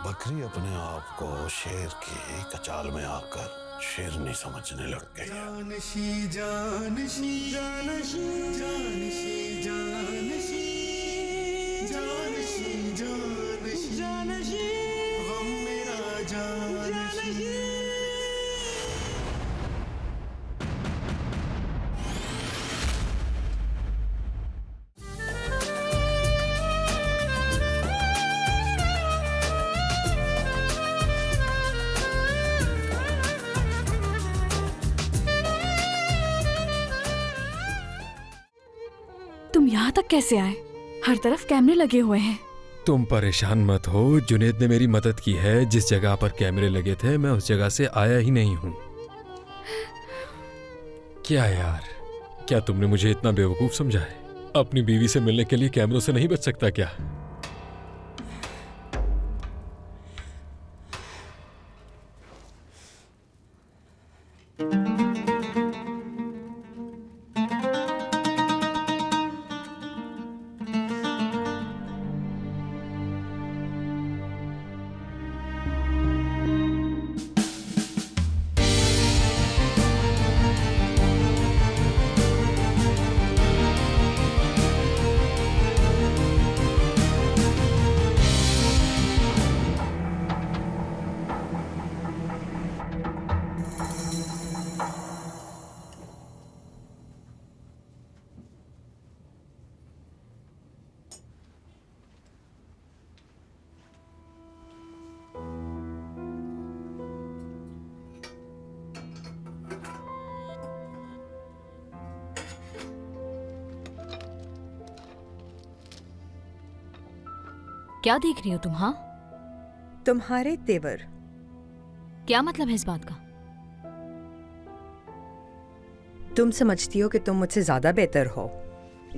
बकरी अपने आप को शेर की कचाल में आकर शेरनी समझने लग गई। जानशी जानशी जानशी जानशी जानशी जानशी जानशी जानशी गम मेरा जानशी। तुम यहाँ तक कैसे आए? हर तरफ कैमरे लगे हुए हैं। तुम परेशान मत हो, जुनेद ने मेरी मदद की है। जिस जगह पर कैमरे लगे थे मैं उस जगह से आया ही नहीं हूँ। क्या यार, क्या तुमने मुझे इतना बेवकूफ समझा है? अपनी बीवी से मिलने के लिए कैमरों से नहीं बच सकता क्या? क्या देख रही हो तुम? हाँ, तुम्हारे तेवर। क्या मतलब है इस बात का? तुम समझती हो कि तुम मुझसे ज्यादा बेहतर हो।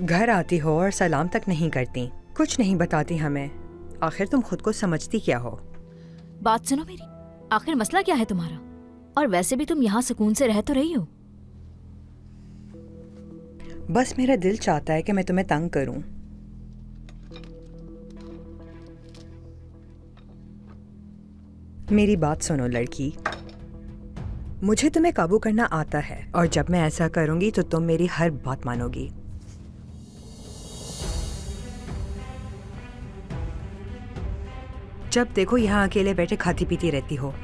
घर आती हो और सलाम तक नहीं करती, कुछ नहीं बताती हमें। आखिर तुम खुद को समझती क्या हो? बात सुनो मेरी, आखिर मसला क्या है तुम्हारा? और वैसे भी तुम यहाँ सुकून से रह तो रही हो। बस मेरा दिल चाहता है कि मैं तुम्हें तंग करूं। मेरी बात सुनो लड़की, मुझे तुम्हें काबू करना आता है और जब मैं ऐसा करूंगी तो तुम मेरी हर बात मानोगी। जब देखो यहाँ अकेले बैठे खाती पीती रहती हो।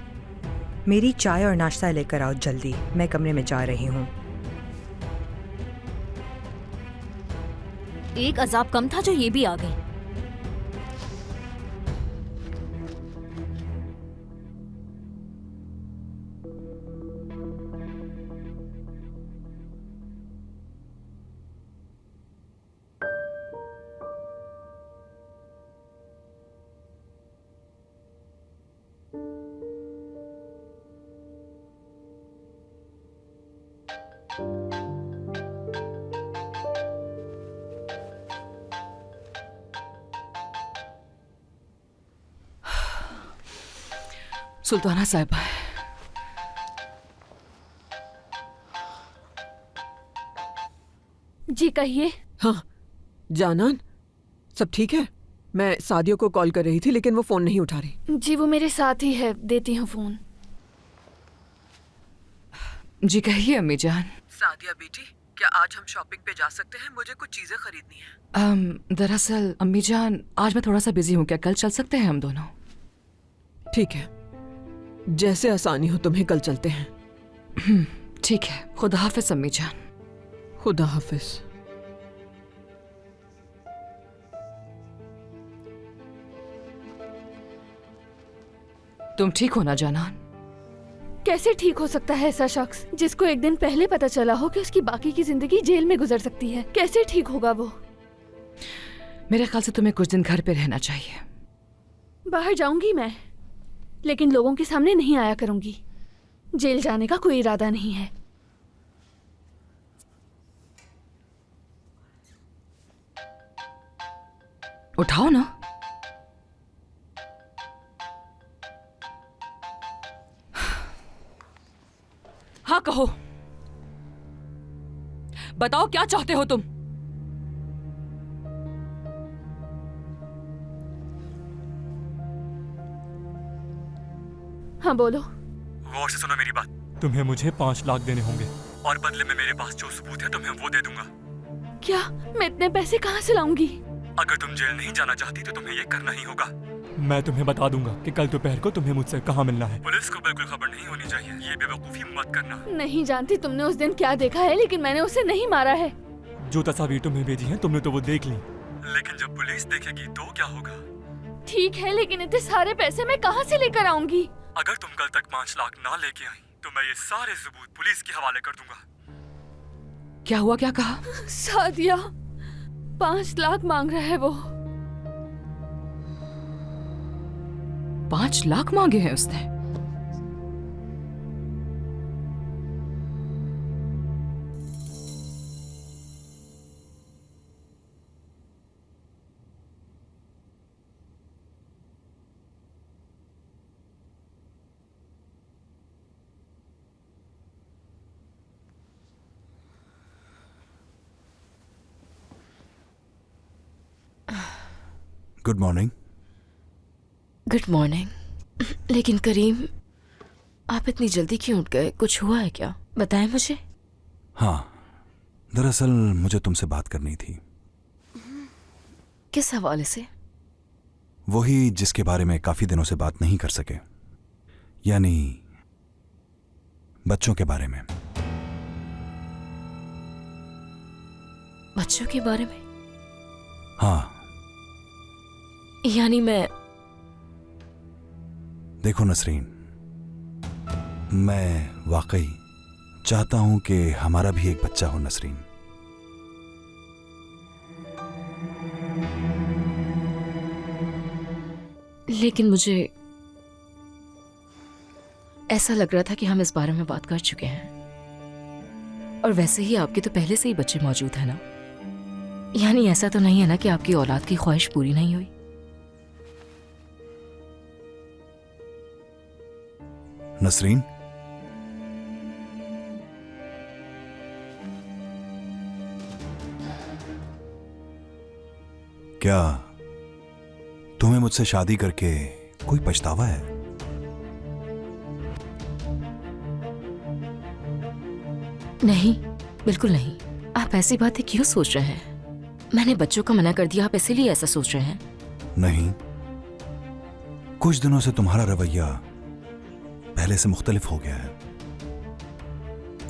मेरी चाय और नाश्ता लेकर आओ जल्दी, मैं कमरे में जा रही हूँ। एक अजाब कम था जो ये भी आ गई। सुल्ताना साहिबा, जी कहिए। हाँ जानान, सब ठीक है? मैं सादिया को कॉल कर रही थी लेकिन वो फोन नहीं उठा रही। जी वो मेरे साथ ही है, देती हूँ फोन। जी कहिए अम्मी जान। सादिया बेटी, क्या आज हम शॉपिंग पे जा सकते हैं? मुझे कुछ चीजें खरीदनी है। दरअसल अम्मी जान, आज मैं थोड़ा सा बिजी हूँ, क्या कल चल सकते हैं हम दोनों? ठीक है, जैसे आसानी हो, तुम्हें कल चलते हैं। ठीक है, खुदा हाफिज अम्मी जान। खुदा हाफिज। तुम ठीक हो ना जानान? कैसे ठीक हो सकता है ऐसा शख्स जिसको एक दिन पहले पता चला हो कि उसकी बाकी की जिंदगी जेल में गुजर सकती है? कैसे ठीक होगा वो? मेरे ख्याल से तुम्हें कुछ दिन घर पे रहना चाहिए। बाहर जाऊंगी मैं, लेकिन लोगों के सामने नहीं आया करूंगी। जेल जाने का कोई इरादा नहीं है। उठाओ ना। हाँ कहो, बताओ क्या चाहते हो तुम? हाँ बोलो। गौर से सुनो मेरी बात। तुम्हें मुझे 5 लाख देने होंगे और बदले में मेरे पास जो सबूत है तुम्हें वो दे दूंगा। क्या? मैं इतने पैसे कहाँ से लाऊंगी? अगर तुम जेल नहीं जाना चाहती तो तुम्हें ये करना ही होगा। मैं तुम्हें बता दूंगा कि कल दोपहर को तुम्हें मुझसे कहाँ मिलना है। पुलिस को बिल्कुल खबर नहीं होनी चाहिए, ये बेवकूफी मत करना। नहीं जानती तुमने उस दिन क्या देखा है, लेकिन मैंने उसे नहीं मारा है। जो तस्वीर तुम्हें भेजी है तुमने तो वो देख ली, लेकिन जब पुलिस देखेगी तो क्या होगा? ठीक है, लेकिन इतने सारे पैसे मैं कहाँ से लेकर आऊंगी? अगर तुम कल तक 5 लाख ना लेके आई तो मैं ये सारे सबूत पुलिस के हवाले कर दूंगा। क्या हुआ, क्या कहा? सादिया 5 लाख मांग रहा है वो। 5 लाख मांगे हैं उसने? Good morning. Good morning. लेकिन करीम, आप इतनी जल्दी क्यों उठ गए? कुछ हुआ है क्या? बताएं मुझे। हाँ, दरअसल मुझे तुमसे बात करनी थी। किस हवाले से? वही जिसके बारे में काफी दिनों से बात नहीं कर सके, यानी बच्चों के बारे में। बच्चों के बारे में? हाँ। यानी मैं... देखो नसरीन, मैं वाकई चाहता हूं कि हमारा भी एक बच्चा हो नसरीन। लेकिन मुझे ऐसा लग रहा था कि हम इस बारे में बात कर चुके हैं। और वैसे ही आपके तो पहले से ही बच्चे मौजूद हैं ना? यानी ऐसा तो नहीं है ना कि आपकी औलाद की ख्वाहिश पूरी नहीं हुई? नसरीन, क्या तुम्हें मुझसे शादी करके कोई पछतावा है? नहीं, बिल्कुल नहीं। आप ऐसी बातें क्यों सोच रहे हैं? मैंने बच्चों का मना कर दिया, आप इसीलिए ऐसा सोच रहे हैं? नहीं, कुछ दिनों से तुम्हारा रवैया पहले से मुख्तलिफ हो गया है,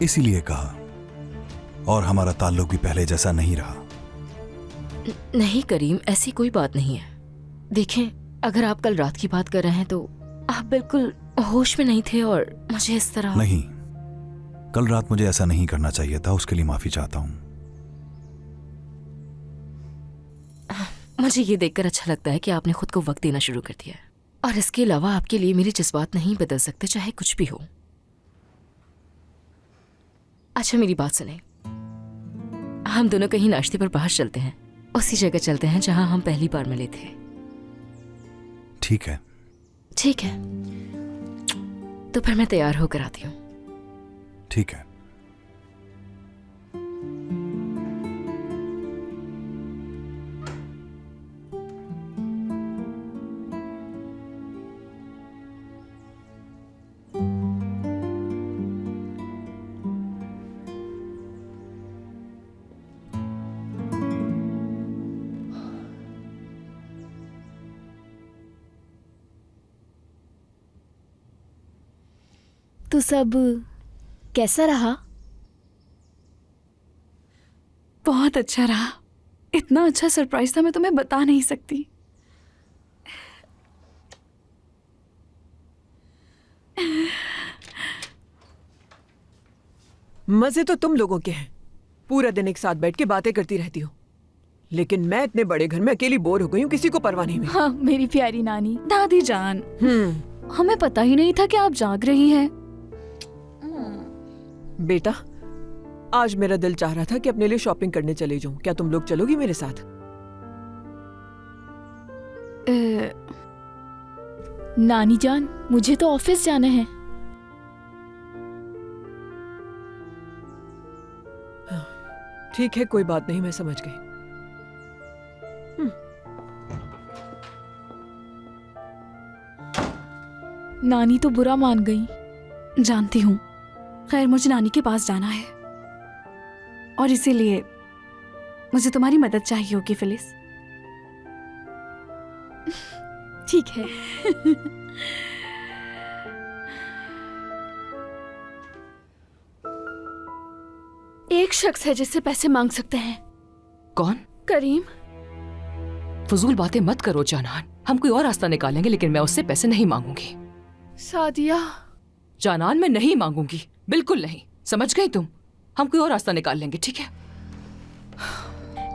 इसीलिए कहा। और हमारा ताल्लुक भी पहले जैसा नहीं रहा। नहीं करीम, ऐसी कोई बात नहीं है। देखें, अगर आप कल रात की बात कर रहे हैं तो आप बिल्कुल होश में नहीं थे और मुझे इस तरह... नहीं, कल रात मुझे ऐसा नहीं करना चाहिए था, उसके लिए माफी चाहता हूं। मुझे ये देखकर अच्छा लगता है कि आपने खुद को वक्त देना शुरू कर दिया है। और इसके अलावा आपके लिए मेरे जज्बात नहीं बदल सकते, चाहे कुछ भी हो। अच्छा मेरी बात सुने, हम दोनों कहीं नाश्ते पर बाहर चलते हैं, उसी जगह चलते हैं जहां हम पहली बार मिले थे। ठीक है। ठीक है, तो फिर मैं तैयार होकर आती हूँ। ठीक है। तो सब कैसा रहा? बहुत अच्छा रहा। इतना अच्छा सरप्राइज था, मैं तुम्हें बता नहीं सकती। मजे तो तुम लोगों के हैं, पूरा दिन एक साथ बैठ के बातें करती रहती हो। लेकिन मैं इतने बड़े घर में अकेली बोर हो गई हूँ, किसी को परवाह नहीं हुई। हाँ मेरी प्यारी नानी, दादी जान, हम्म। हमें पता ही नहीं था कि आप जाग रही हैं। बेटा, आज मेरा दिल चाह रहा था कि अपने लिए शॉपिंग करने चले जाऊं। क्या तुम लोग चलोगी मेरे साथ? नानी जान, मुझे तो ऑफिस जाना है। ठीक है, कोई बात नहीं, मैं समझ गई। नानी तो बुरा मान गई। जानती हूँ। खैर, मुझे नानी के पास जाना है और इसीलिए मुझे तुम्हारी मदद चाहिए होगी फिलिस। ठीक है। एक शख्स है जिससे पैसे मांग सकते हैं। कौन? करीम। फजूल बातें मत करो जानान, हम कोई और रास्ता निकालेंगे, लेकिन मैं उससे पैसे नहीं मांगूंगी। सादिया। जानान, मैं नहीं मांगूंगी, बिल्कुल नहीं, समझ गई तुम? हम कोई और रास्ता निकाल लेंगे, ठीक है?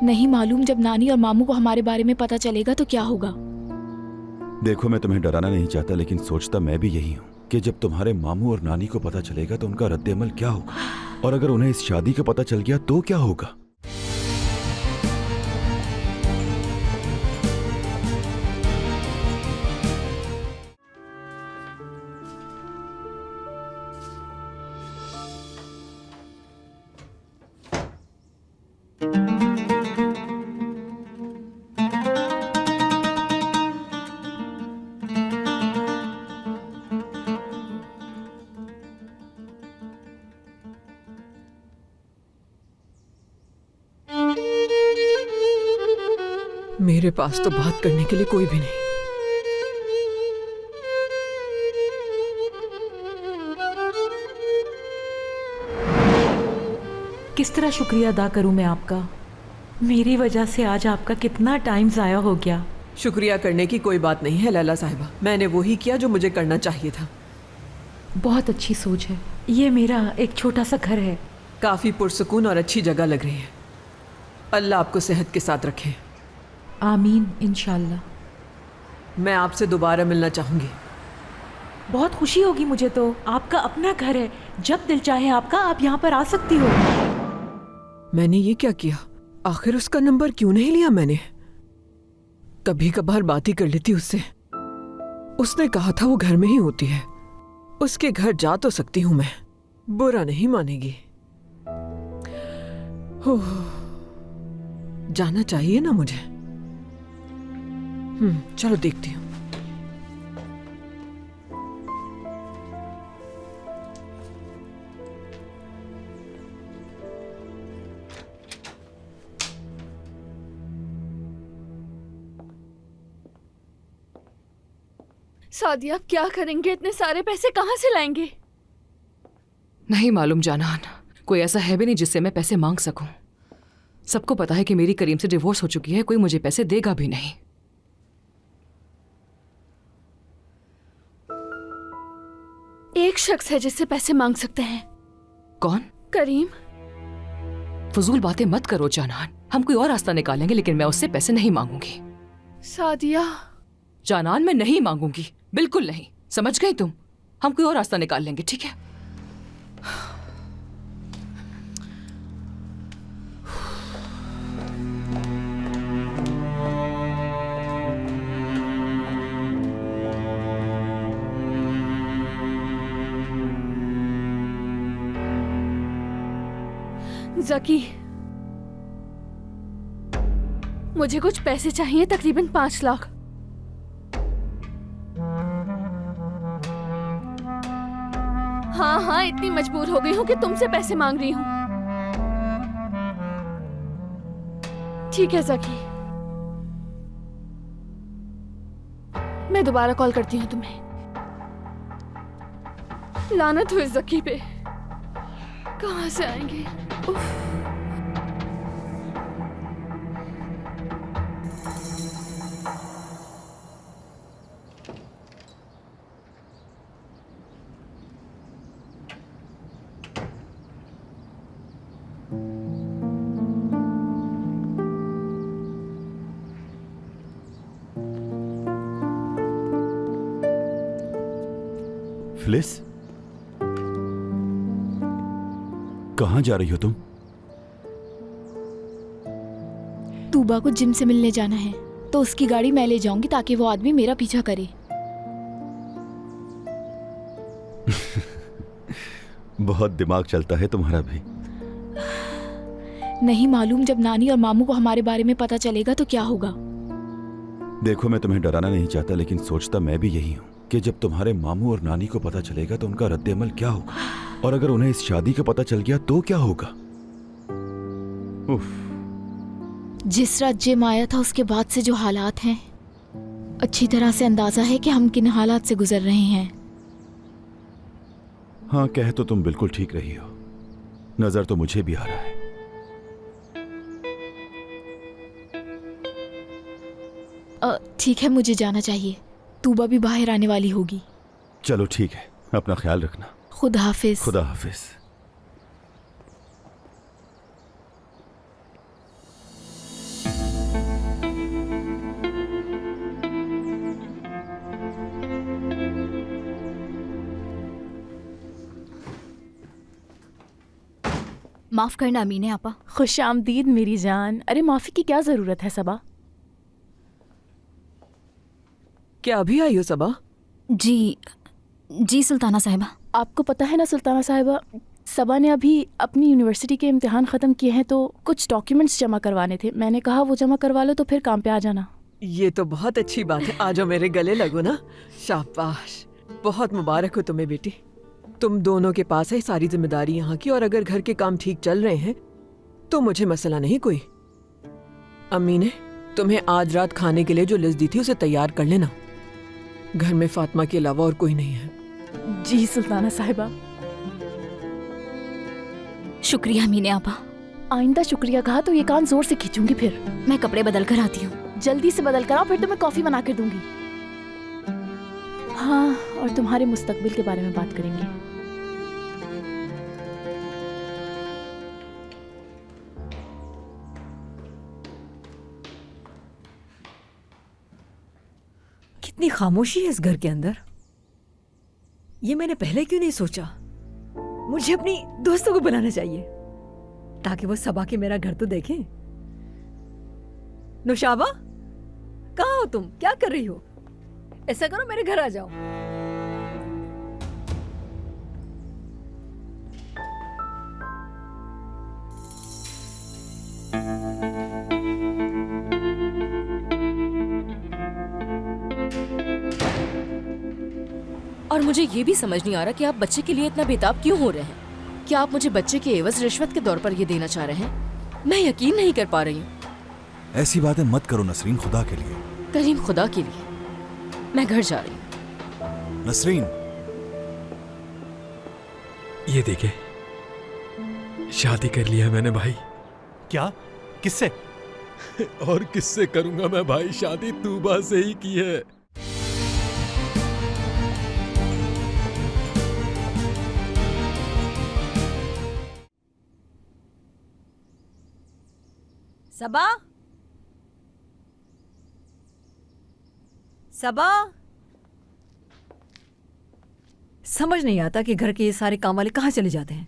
नहीं मालूम जब नानी और मामू को हमारे बारे में पता चलेगा तो क्या होगा। देखो, मैं तुम्हें डराना नहीं चाहता, लेकिन सोचता मैं भी यही हूँ कि जब तुम्हारे मामू और नानी को पता चलेगा तो उनका रद्द-ए-अमल क्या होगा, और अगर उन्हें इस शादी का पता चल गया तो क्या होगा। मेरे पास तो बात करने के लिए कोई भी नहीं। किस तरह शुक्रिया अदा करूं मैं आपका। मेरी वजह से आज आपका कितना टाइम ज़ाया हो गया। शुक्रिया करने की कोई बात नहीं है लैला साहिबा, मैंने वही किया जो मुझे करना चाहिए था। बहुत अच्छी सोच है। ये मेरा एक छोटा सा घर है। काफ़ी पुरसुकून और अच्छी जगह लग रही है। अल्लाह आपको सेहत के साथ रखे। आमीन, इंशाल्लाह। मैं आपसे दोबारा मिलना चाहूँगी। बहुत खुशी होगी मुझे तो। आपका अपना घर है, जब दिल चाहे आपका आप यहाँ पर आ सकती हो। मैंने ये क्या किया? आखिर उसका नंबर क्यों नहीं लिया मैंने? कभी कभार बात ही कर लेती उससे। उसने कहा था वो घर में ही होती है। उसके घर जा तो सकती हूँ मैं, बुरा नहीं मानेगी। जाना चाहिए ना मुझे। चलो देखती हूँ। सादिया, क्या करेंगे? इतने सारे पैसे कहाँ से लाएंगे? नहीं मालूम जानान, कोई ऐसा है भी नहीं जिससे मैं पैसे मांग सकूं। सबको पता है कि मेरी करीम से डिवोर्स हो चुकी है, कोई मुझे पैसे देगा भी नहीं। एक शख्स है जिससे पैसे मांग सकते हैं। कौन? करीम। फजूल बातें मत करो जानान, हम कोई और रास्ता निकालेंगे, लेकिन मैं उससे पैसे नहीं मांगूंगी। सादिया। जानान, मैं नहीं मांगूंगी, बिल्कुल नहीं, समझ गई तुम? हम कोई और रास्ता निकाल लेंगे, ठीक है? जकी, मुझे कुछ पैसे चाहिए, तकरीबन 5 लाख। हाँ, इतनी मजबूर हो गई हूँ कि तुमसे पैसे मांग रही हूँ। ठीक है जकी, मैं दोबारा कॉल करती हूँ तुम्हें। लानत हो इस जकी पे, कहाँ से आएंगे? उफ। फिलिस, कहाँ जा रही हो तुम? तूबा को जिम से मिलने जाना है, तो उसकी गाड़ी मैं ले जाऊंगी ताकि वो आदमी मेरा पीछा करे। बहुत दिमाग चलता है तुम्हारा भी। नहीं मालूम जब नानी और मामू को हमारे बारे में पता चलेगा तो क्या होगा। देखो, मैं तुम्हें डराना नहीं चाहता, लेकिन सोचता मैं भी यही हूँ कि जब तुम्हारे मामू और नानी को पता चलेगा तो उनका रद्द-ए-अमल क्या होगा, और अगर उन्हें इस शादी का पता चल गया तो क्या होगा। उफ। जिस रात जिम आया था उसके बाद से जो हालात हैं, अच्छी तरह से अंदाजा है कि हम किन हालात से गुजर रहे हैं। हाँ, कह तो तुम बिल्कुल ठीक रही हो, नजर तो मुझे भी आ रहा है। ठीक है, मुझे जाना चाहिए। तूबा भी बाहर आने वाली होगी। चलो ठीक है, अपना ख्याल रखना। खुदा हाफिज। खुदा हाफिज। माफ करना अमीने आपा। खुश आमदीद मेरी जान। अरे माफी की क्या जरूरत है सबा? क्या अभी आई हो सबा? जी सुल्ताना साहिबा। आपको पता है ना सुल्ताना साहिबा, सबा ने अभी अपनी यूनिवर्सिटी के इम्तिहान ख़त्म किए हैं तो कुछ डॉक्यूमेंट्स जमा करवाने थे। मैंने कहा वो जमा करवा लो तो फिर काम पे आ जाना। ये तो बहुत अच्छी बात है। आ जाओ, मेरे गले लगो ना। शाबाश, बहुत मुबारक हो तुम्हें बेटी। तुम दोनों के पास है सारी जिम्मेदारी यहाँ की, और अगर घर के काम ठीक चल रहे हैं तो मुझे मसला नहीं कोई। अम्मी ने तुम्हें आज रात खाने के लिए जो लिस्ट दी थी उसे तैयार कर लेना। घर में फातिमा के अलावा और कोई नहीं है। जी सुल्ताना साहिबा। शुक्रिया अमीने आपा। आइंदा शुक्रिया कहा तो ये कान जोर से खींचूंगी। फिर मैं कपड़े बदल कर आती हूँ। जल्दी से बदल कर आओ, फिर तुम्हें कॉफी बना कर दूंगी। हाँ, और तुम्हारे मुस्तकबिल के बारे में बात करेंगे। कितनी खामोशी है इस घर के अंदर। ये मैंने पहले क्यों नहीं सोचा। मुझे अपनी दोस्तों को बुलाना चाहिए ताकि वो सबा के मेरा घर तो देखें। नुशाबा, कहाँ हो तुम? क्या कर रही हो? ऐसा करो, मेरे घर आ जाओ। और मुझे ये भी समझ नहीं आ रहा कि आप बच्चे के लिए इतना बेताब क्यों हो रहे हैं। क्या आप मुझे बच्चे के एवज रिश्वत के तौर पर ये देना चाह रहे हैं? मैं यकीन नहीं कर पा रही हूँ। ऐसी बातें मत करो नसरीन, खुदा के लिए। करीम, खुदा के लिए मैं घर जा रही हूँ। नसरीन, ये देखे, शादी कर लिया मैंने भाई। क्या? किससे? और किससे करूंगा मैं भाई? शादी तूबा से ही की है। सबा, सबा, समझ नहीं आता कि घर के ये सारे काम वाले कहाँ चले जाते हैं।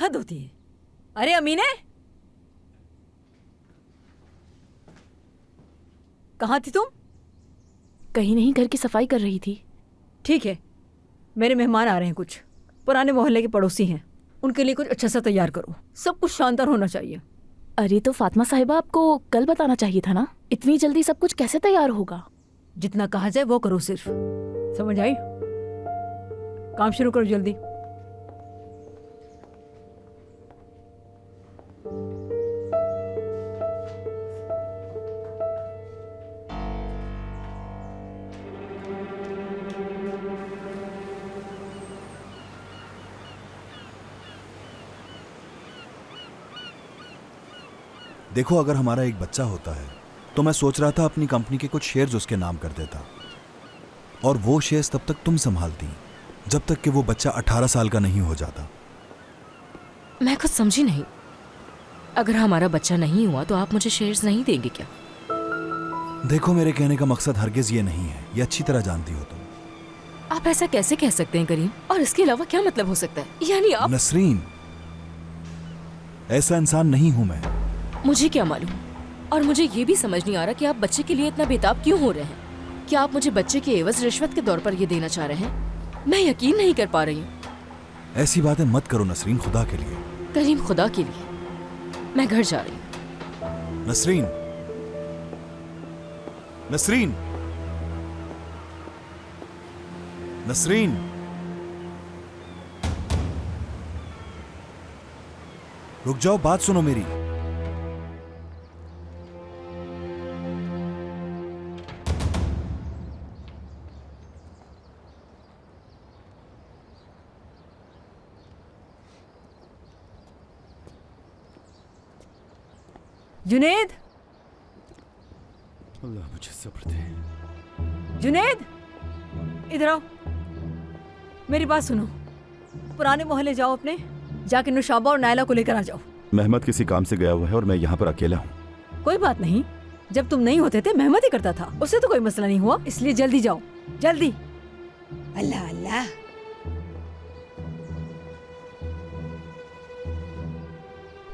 हद होती है। अरे अमीने, कहाँ थी तुम? कहीं नहीं, घर की सफाई कर रही थी। ठीक है, मेरे मेहमान आ रहे हैं, कुछ पुराने मोहल्ले के पड़ोसी हैं। उनके लिए कुछ अच्छा सा तैयार करो, सब कुछ शानदार होना चाहिए। अरे तो फातिमा साहिबा, आपको कल बताना चाहिए था ना। इतनी जल्दी सब कुछ कैसे तैयार होगा? जितना कहा जाए वो करो सिर्फ। समझ आई? काम शुरू करो जल्दी। देखो, अगर हमारा एक बच्चा होता है तो मैं सोच रहा था अपनी कंपनी के कुछ शेयर्स उसके नाम कर देता, और वो शेयर्स तब तक तुम संभालती जब तक कि वो बच्चा 18 साल का नहीं हो जाता। मैं कुछ समझी नहीं। अगर हमारा बच्चा नहीं हुआ तो आप मुझे शेयर्स नहीं देंगे क्या? देखो, मेरे कहने का मकसद हरगिज ये नहीं है, ये अच्छी तरह जानती हो तुम। आप ऐसा कैसे कह सकते हैं करीम? और इसके अलावा क्या मतलब हो सकता है? यानी आप... नसरीन, ऐसा इंसान नहीं हूं मैं। मुझे क्या मालूम। और मुझे ये भी समझ नहीं आ रहा कि आप बच्चे के लिए इतना बेताब क्यों हो रहे हैं। क्या आप मुझे बच्चे के एवज रिश्वत के तौर पर ये देना चाह रहे हैं? मैं yकीन नहीं कर पा रही हूँ। ऐसी बातें मत करो नसरीन, खुदा के लिए। करीम, खुदा के लिए मैं घर जा रही हूँ। नसरीन, नसरीन, नसरीन, रुक जाओ, बात सुनो मेरी। जुनेद, अल्लाह मुझे सब्र दे। जुनेद, इधर आओ, मेरी बात सुनो। पुराने मोहल्ले जाओ अपने, जाके नुशाबा और नायला को लेकर आ जाओ। महमद किसी काम से गया हुआ है और मैं यहाँ पर अकेला हूँ। कोई बात नहीं, जब तुम नहीं होते थे महमद ही करता था, उससे तो कोई मसला नहीं हुआ, इसलिए जल्दी जाओ, जल्दी। अल्लाह अल्लाह।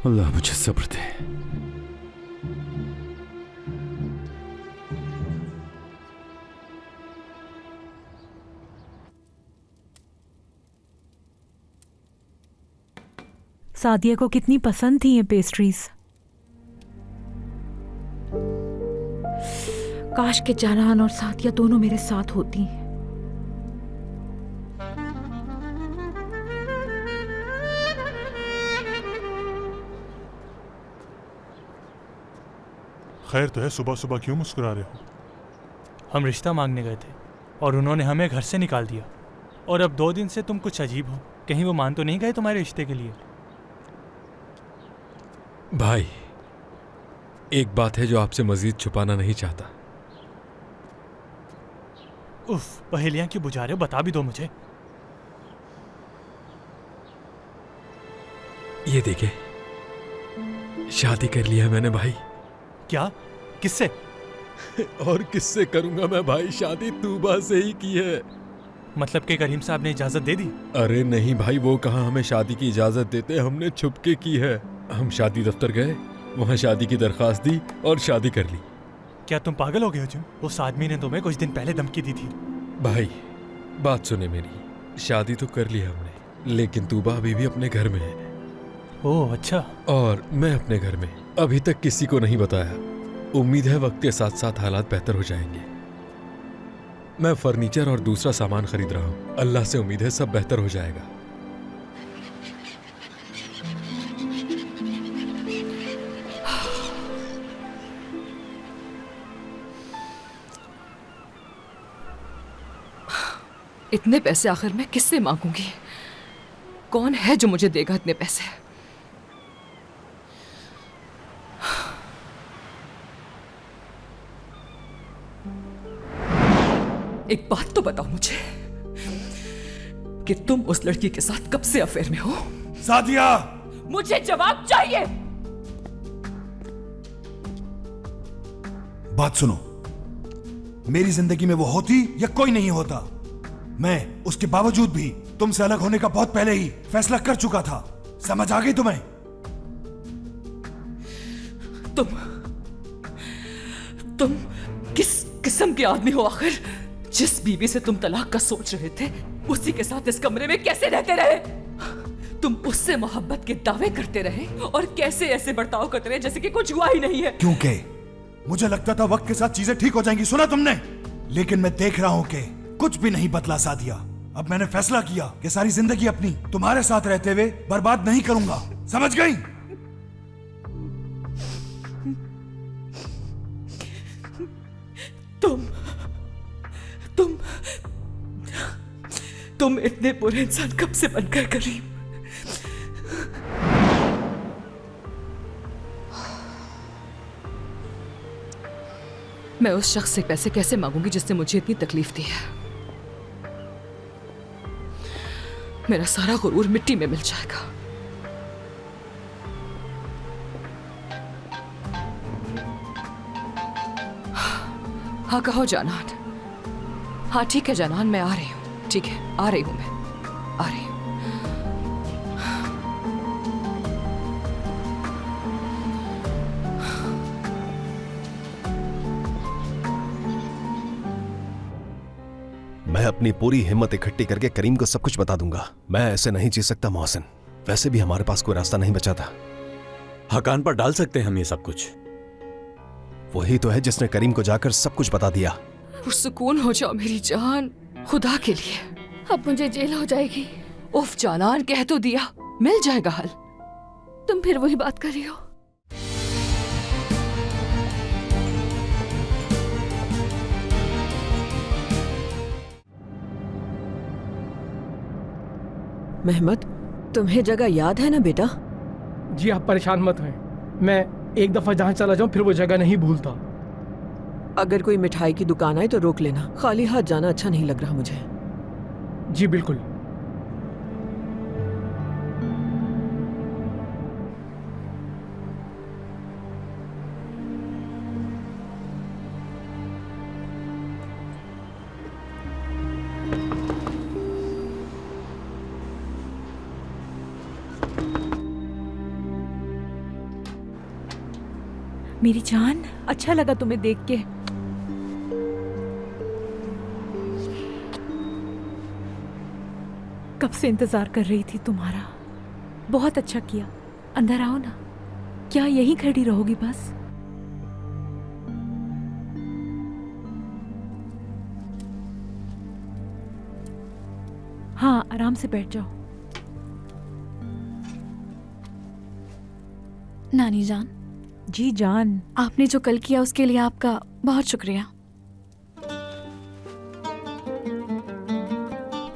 अल्लाह मुझे सब्र दे। सादिया को कितनी पसंद थी ये पेस्ट्रीज। काश के जानान और सादिया दोनों मेरे साथ होती। खैर तो है, सुबह सुबह क्यों मुस्कुरा रहे हो? हम रिश्ता मांगने गए थे और उन्होंने हमें घर से निकाल दिया, और अब 2 दिन से तुम कुछ अजीब हो। कहीं वो मान तो नहीं गए तुम्हारे रिश्ते के लिए? भाई, एक बात है जो आपसे मजीद छुपाना नहीं चाहता। उफ, पहेलियां क्यों बुझा रहे हो? बता भी दो मुझे। ये देखे, शादी कर लिया मैंने भाई। क्या? किससे? और किससे करूंगा मैं भाई? शादी तूबा से ही की है। मतलब कि करीम साहब ने इजाजत दे दी? अरे नहीं भाई, वो कहाँ हमें शादी की इजाजत देते, हमने छुपके की है। हम शादी दफ्तर गए, वहाँ शादी की दरखास्त दी और शादी कर ली। क्या तुम पागल हो गए हो जिम? उस आदमी ने तुम्हें कुछ दिन पहले धमकी दी थी। भाई बात सुने मेरी, शादी तो कर ली हमने, लेकिन तूबा अभी भी अपने घर में है। ओह अच्छा। और मैं अपने घर में, अभी तक किसी को नहीं बताया। उम्मीद है वक्त के साथ साथ हालात बेहतर हो जाएंगे। मैं फर्नीचर और दूसरा सामान खरीद रहा हूँ, अल्लाह से उम्मीद है सब बेहतर हो जाएगा। इतने पैसे आखिर मैं किससे मांगूंगी? कौन है जो मुझे देगा इतने पैसे? एक बात तो बताओ मुझे कि तुम उस लड़की के साथ कब से अफेयर में हो? सादिया, मुझे जवाब चाहिए। बात सुनो, मेरी जिंदगी में वो होती या कोई नहीं होता, मैं उसके बावजूद भी तुमसे अलग होने का बहुत पहले ही फैसला कर चुका था। समझ आ गई तुम्हें? तुम किस किस्म के आदमी हो आखिर? जिस बीवी से तुम तलाक का सोच रहे थे, उसी के साथ इस कमरे में कैसे रहते रहे? तुम उससे मोहब्बत के दावे करते रहे और कैसे ऐसे बर्ताव करते रहे जैसे कि कुछ हुआ ही नहीं है। क्योंकि मुझे लगता था वक्त के साथ चीजें ठीक हो जाएंगी। सुना तुमने? लेकिन मैं देख रहा हूं कि कुछ भी नहीं बदला सादिया। अब मैंने फैसला किया कि सारी जिंदगी अपनी तुम्हारे साथ रहते हुए बर्बाद नहीं करूंगा। समझ गई? तुम इतने बुरे इंसान कब से बन गए करीम? मैं उस शख्स से पैसे कैसे मांगूंगी जिसने मुझे इतनी तकलीफ दी है? मेरा सारा गुरूर मिट्टी में मिल जाएगा। हाँ कहो जानान। हाँ ठीक है जानान, मैं आ रही हूँ। ठीक है, आ रही हूँ, मैं आ रही हूँ। मैं अपनी पूरी हिम्मत इकट्ठी करके करीम को सब कुछ बता दूंगा। मैं ऐसे नहीं जी सकता मोहसिन। वैसे भी हमारे पास कोई रास्ता नहीं बचा था। हकान पर डाल सकते हैं हम ये सब कुछ। वही तो है जिसने करीम को जाकर सब कुछ बता दिया। सुकून हो जाओ मेरी जान, खुदा के लिए। अब मुझे जेल हो जाएगी। उफ जानान, कह तो दिया, मिल जाएगा हल। तुम फिर वही बात कर रही हो। मेहमद, तुम्हें जगह याद है ना बेटा? जी आप परेशान मत हों, मैं एक दफा जहाँ चला जाऊँ फिर वो जगह नहीं भूलता। अगर कोई मिठाई की दुकान आए तो रोक लेना, खाली हाथ जाना अच्छा नहीं लग रहा मुझे। जी बिल्कुल। मेरी जान, अच्छा लगा तुम्हें देख के। कब से इंतजार कर रही थी तुम्हारा। बहुत अच्छा किया। अंदर आओ ना। क्या यहीं खड़ी रहोगी बस? हाँ, आराम से बैठ जाओ। नानी जान। जी जान। आपने जो कल किया उसके लिए आपका बहुत शुक्रिया।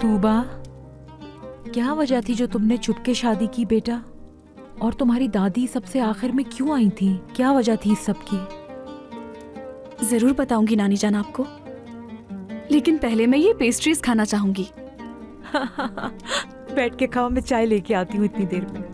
तूबा, क्या वजह थी जो तुमने चुपके शादी की बेटा? और तुम्हारी दादी सबसे आखिर में क्यों आई थी? क्या वजह थी इस सब की? जरूर बताऊंगी नानी जान आपको, लेकिन पहले मैं ये पेस्ट्रीज खाना चाहूंगी। बैठ के खाओ, मैं चाय लेके आती हूँ इतनी देर में।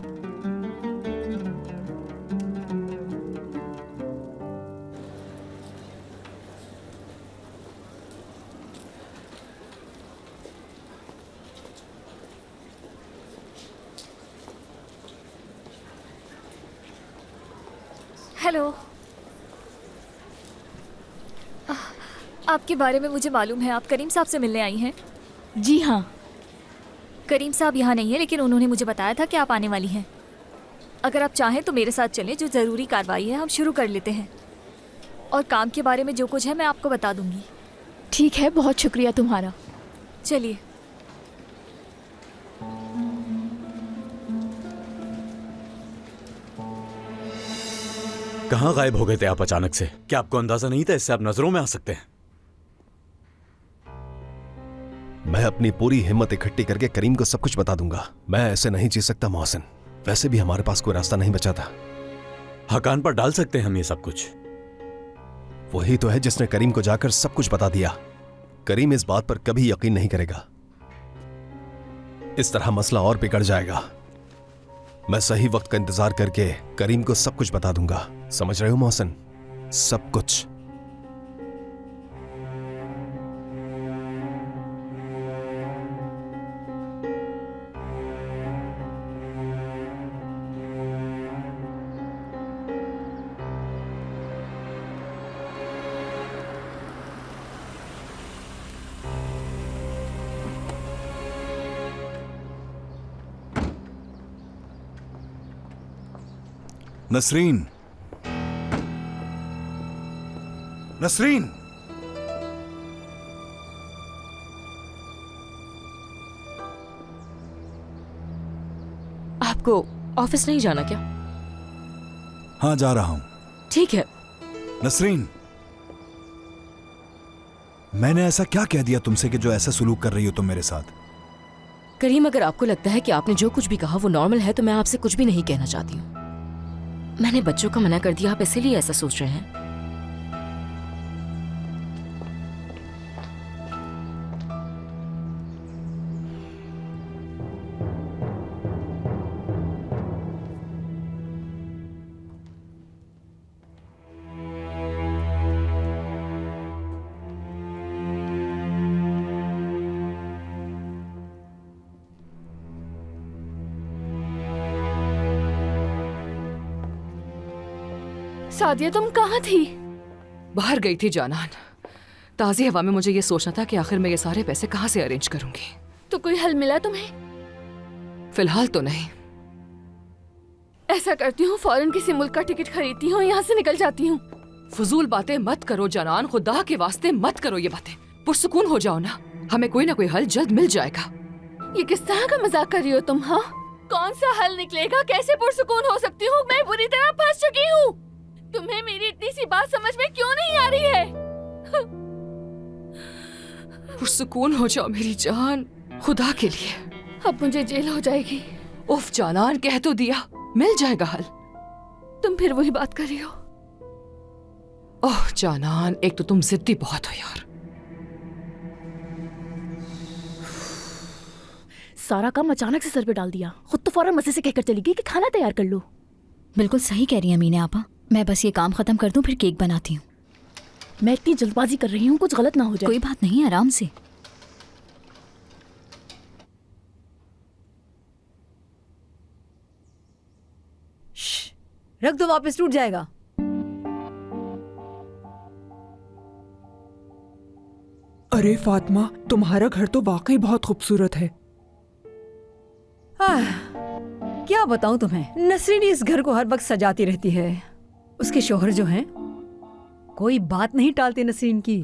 हेलो, आपके बारे में मुझे मालूम है, आप करीम साहब से मिलने आई हैं। जी हाँ। करीम साहब यहाँ नहीं है, लेकिन उन्होंने मुझे बताया था कि आप आने वाली हैं। अगर आप चाहें तो मेरे साथ चलें, जो ज़रूरी कार्रवाई है हम शुरू कर लेते हैं, और काम के बारे में जो कुछ है मैं आपको बता दूंगी। ठीक है, बहुत शुक्रिया तुम्हारा। चलिए। कहाँ गायब हो गए थे आप अचानक से? क्या आपको अंदाजा नहीं था इससे आप नजरों में आ सकते हैं? मैं अपनी पूरी हिम्मत इकट्ठी करके करीम को सब कुछ बता दूंगा। मैं ऐसे नहीं जी सकता मोहसिन। वैसे भी हमारे पास कोई रास्ता नहीं बचा था। हकान पर डाल सकते हैं हम ये सब कुछ। वही तो है जिसने करीम को जाकर सब कुछ बता दिया। करीम इस बात पर कभी यकीन नहीं करेगा। इस तरह मसला और बिगड़ जाएगा। मैं सही वक्त का इंतजार करके करीम को सब कुछ बता दूंगा। समझ रहे हो मोहसिन? सब कुछ। नसरीन, नसरीन, आपको ऑफिस नहीं जाना क्या? हाँ जा रहा हूं। ठीक है। नसरीन, मैंने ऐसा क्या कह दिया तुमसे कि जो ऐसा सुलूक कर रही हो तुम मेरे साथ? करीम, अगर आपको लगता है कि आपने जो कुछ भी कहा वो नॉर्मल है तो मैं आपसे कुछ भी नहीं कहना चाहती हूँ। मैंने बच्चों का मना कर दिया, आप इसीलिए ऐसा सोच रहे हैं? सादिया, तुम कहाँ थी? बाहर गई थी जानान। ताज़ी हवा में मुझे ये सोचना था कि आखिर मैं ये सारे पैसे कहाँ से अरेंज करूंगी। तो कोई हल मिला तुम्हें? फिलहाल तो नहीं। ऐसा करती हूँ, फौरन किसी मुल्क का टिकट खरीदती हूँ, यहाँ से निकल जाती हूँ। फजूल बातें मत करो जानान, खुदा के वास्ते मत करो ये बातें। पुरसुकून हो जाओ ना। हमें कोई ना कोई हल जल्द मिल जाएगा। ये किस तरह का मजाक कर रही हो तुम? हाँ, कौन सा हल निकलेगा? कैसे पुरसुकून हो सकती हूँ? मैं बुरी तरह फंस चुकी हूँ। तुम्हें मेरी इतनी सी बात समझ में क्यों नहीं आ रही है? पुरसुकून हो जाओ मेरी जान, खुदा के लिए। अब मुझे जेल हो जाएगी। उफ जानान, कह तो दिया, मिल जाएगा हल। तुम फिर वही बात कर रही हो। ओह जानान, एक तो तुम जिद्दी बहुत हो यार। सारा काम अचानक से सर पे डाल दिया। खुद तो फौरन मजे से कहकर चली गई कि खाना तैयार कर लो। बिल्कुल सही कह रही है मीना आपा। मैं बस ये काम खत्म कर दूं, फिर केक बनाती हूँ। मैं इतनी जल्दबाजी कर रही हूँ, कुछ गलत ना हो जाए। कोई बात नहीं, आराम से। रख दो, वापस टूट जाएगा। अरे फातिमा, तुम्हारा घर तो वाकई बहुत खूबसूरत है। क्या बताऊं तुम्हें, नसरीन इस घर को हर वक्त सजाती रहती है। उसके शोहर जो हैं, कोई बात नहीं टालते नसरीन की।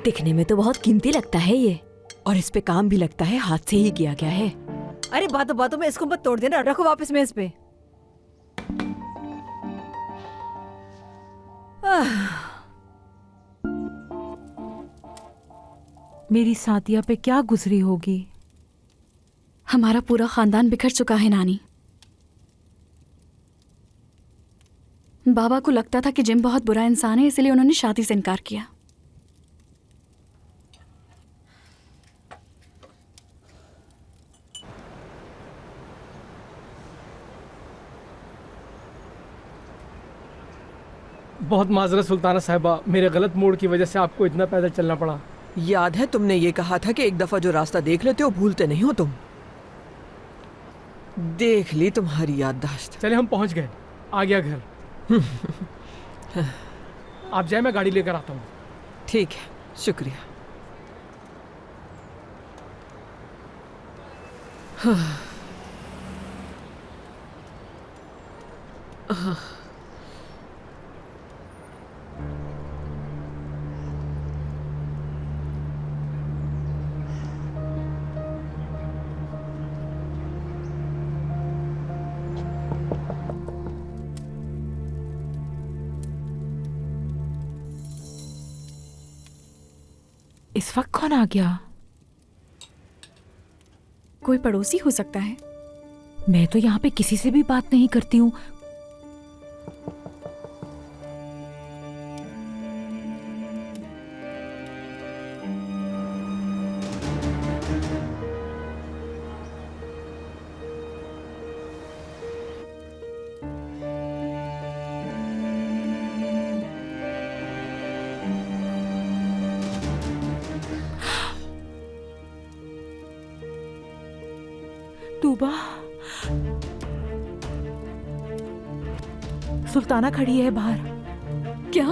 दिखने में तो बहुत कीमती लगता है ये, और इस पे काम भी लगता है हाथ से ही किया गया है। अरे बातों बातों में इसको मत तोड़ देना, रखो वापस मेज पे। मेरी सादिया पे क्या गुजरी होगी। हमारा पूरा खानदान बिखर चुका है नानी। बाबा को लगता था कि जिम बहुत बुरा इंसान है, इसलिए उन्होंने शादी से इनकार किया। बहुत माजरत सुल्ताना साहिबा, मेरे गलत मूड की वजह से आपको इतना पैदल चलना पड़ा। याद है तुमने ये कहा था कि एक दफा जो रास्ता देख लेते हो भूलते नहीं हो तुम। देख ली तुम्हारी याददाश्त। चले हम पहुंच गए, आ गया घर। आप जाए, मैं गाड़ी लेकर आता हूँ। ठीक है, शुक्रिया। इस वक्त कौन आ गया? कोई पड़ोसी हो सकता है। मैं तो यहाँ पे किसी से भी बात नहीं करती हूँ। तूबा, सुल्ताना खड़ी है बाहर। क्या?